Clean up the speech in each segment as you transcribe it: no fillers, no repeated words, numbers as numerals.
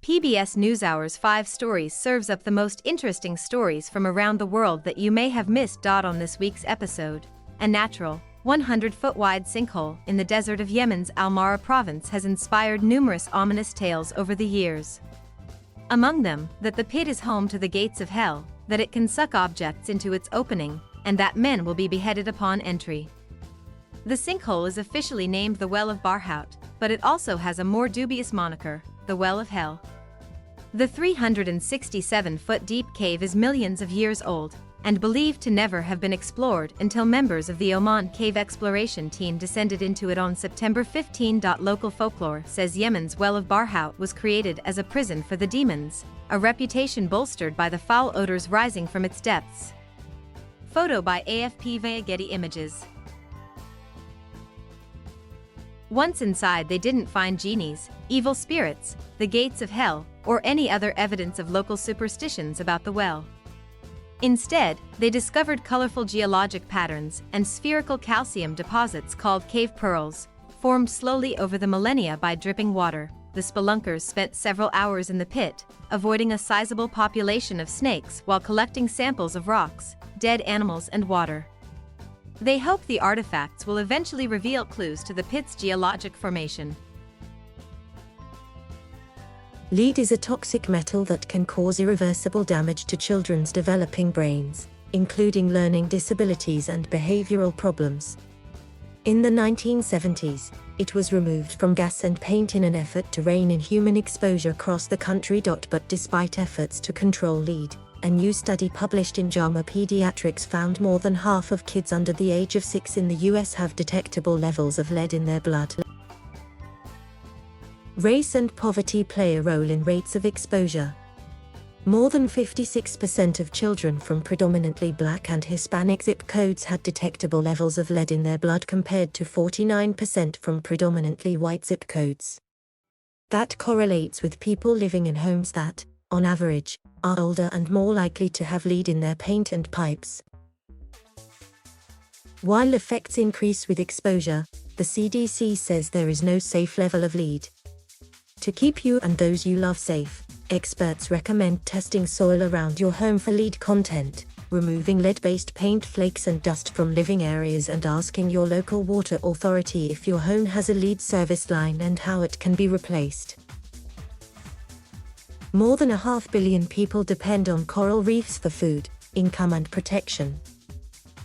PBS NewsHour's 5 Stories serves up the most interesting stories from around the world that you may have missed. On this week's episode, a natural, 100-foot-wide sinkhole in the desert of Yemen's Al-Mahra province has inspired numerous ominous tales over the years. Among them, that the pit is home to the gates of hell, that it can suck objects into its opening, and that men will be beheaded upon entry. The sinkhole is officially named the Well of Barhout, but it also has a more dubious moniker, the Well of Hell. The 367-foot deep cave is millions of years old, and believed to never have been explored until members of the Oman cave exploration team descended into it on September 15. Local folklore says Yemen's Well of Barhout was created as a prison for the demons, a reputation bolstered by the foul odors rising from its depths. Photo by AFP via Getty Images. Once inside, they didn't find genies, evil spirits, the gates of hell, or any other evidence of local superstitions about the well. Instead, they discovered colorful geologic patterns and spherical calcium deposits called cave pearls, formed slowly over the millennia by dripping water. The spelunkers spent several hours in the pit, avoiding a sizable population of snakes while collecting samples of rocks, dead animals, and water. They hope the artifacts will eventually reveal clues to the pit's geologic formation. Lead is a toxic metal that can cause irreversible damage to children's developing brains, including learning disabilities and behavioral problems. In the 1970s, it was removed from gas and paint in an effort to rein in human exposure across the country. But despite efforts to control lead, a new study published in JAMA Pediatrics found more than half of kids under the age of 6 in the US have detectable levels of lead in their blood. Race and poverty play a role in rates of exposure. More than 56% of children from predominantly Black and Hispanic zip codes had detectable levels of lead in their blood compared to 49% from predominantly white zip codes. That correlates with people living in homes that, on average, are older and more likely to have lead in their paint and pipes. While effects increase with exposure, the CDC says there is no safe level of lead. To keep you and those you love safe, experts recommend testing soil around your home for lead content, removing lead-based paint flakes and dust from living areas, and asking your local water authority if your home has a lead service line and how it can be replaced. More than 500 million people depend on coral reefs for food, income, and protection.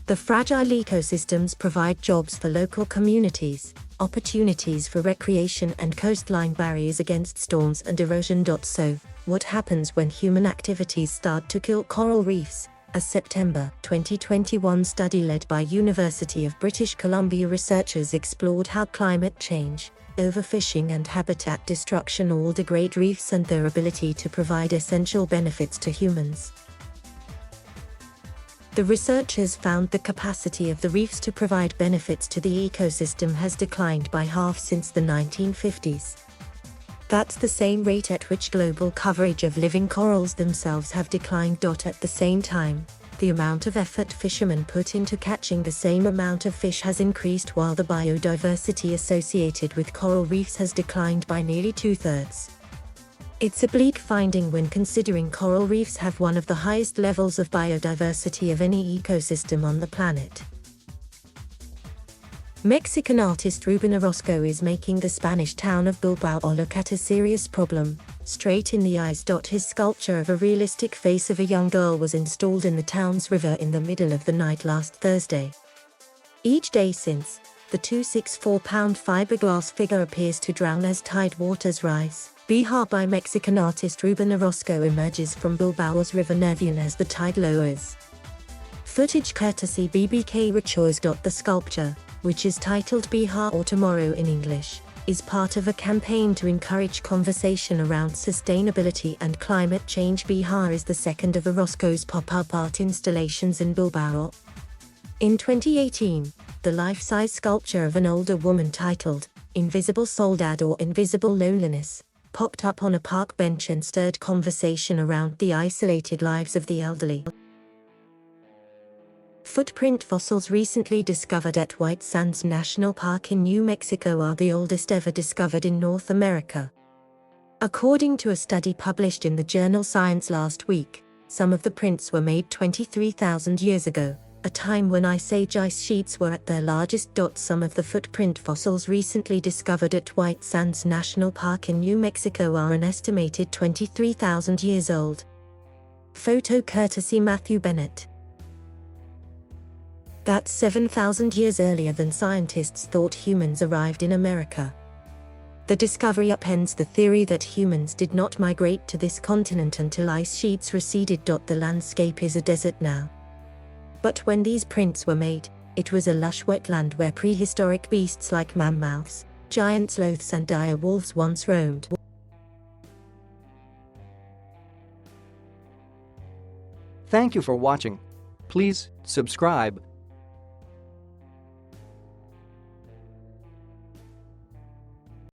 The fragile ecosystems provide jobs for local communities, opportunities for recreation, and coastline barriers against storms and erosion. So, what happens when human activities start to kill coral reefs? A September 2021 study led by University of British Columbia researchers explored how climate change, overfishing, and habitat destruction all degrade reefs and their ability to provide essential benefits to humans. The researchers found the capacity of the reefs to provide benefits to the ecosystem has declined by half since the 1950s. That's the same rate at which global coverage of living corals themselves have declined. At the same time, the amount of effort fishermen put into catching the same amount of fish has increased, while the biodiversity associated with coral reefs has declined by nearly 2/3. It's a bleak finding when considering coral reefs have one of the highest levels of biodiversity of any ecosystem on the planet. Mexican artist Ruben Orozco is making the Spanish town of Bilbao look at a serious problem, straight in the eyes. His sculpture of a realistic face of a young girl was installed in the town's river in the middle of the night last Thursday. Each day since, the 264-pound fiberglass figure appears to drown as tide waters rise. Bihar by Mexican artist Ruben Orozco emerges from Bilbao's river Nervión as the tide lowers. Footage courtesy BBK Rechoice. The sculpture, which is titled Bihar or Tomorrow in English, is part of a campaign to encourage conversation around sustainability and climate change. Bihar is the second of Orozco's pop-up art installations in Bilbao. In 2018, the life-size sculpture of an older woman titled Invisible Soledad or Invisible Loneliness popped up on a park bench and stirred conversation around the isolated lives of the elderly. Footprint fossils recently discovered at White Sands National Park in New Mexico are the oldest ever discovered in North America. According to a study published in the journal Science last week, some of the prints were made 23,000 years ago, a time when Ice Age ice sheets were at their largest. Some of the footprint fossils recently discovered at White Sands National Park in New Mexico are an estimated 23,000 years old. Photo courtesy Matthew Bennett. That's 7,000 years earlier than scientists thought humans arrived in America. The discovery upends the theory that humans did not migrate to this continent until ice sheets receded. The landscape is a desert now. But when these prints were made, it was a lush wetland where prehistoric beasts like mammoths, giant sloths and dire wolves once roamed. Thank you for watching. Please subscribe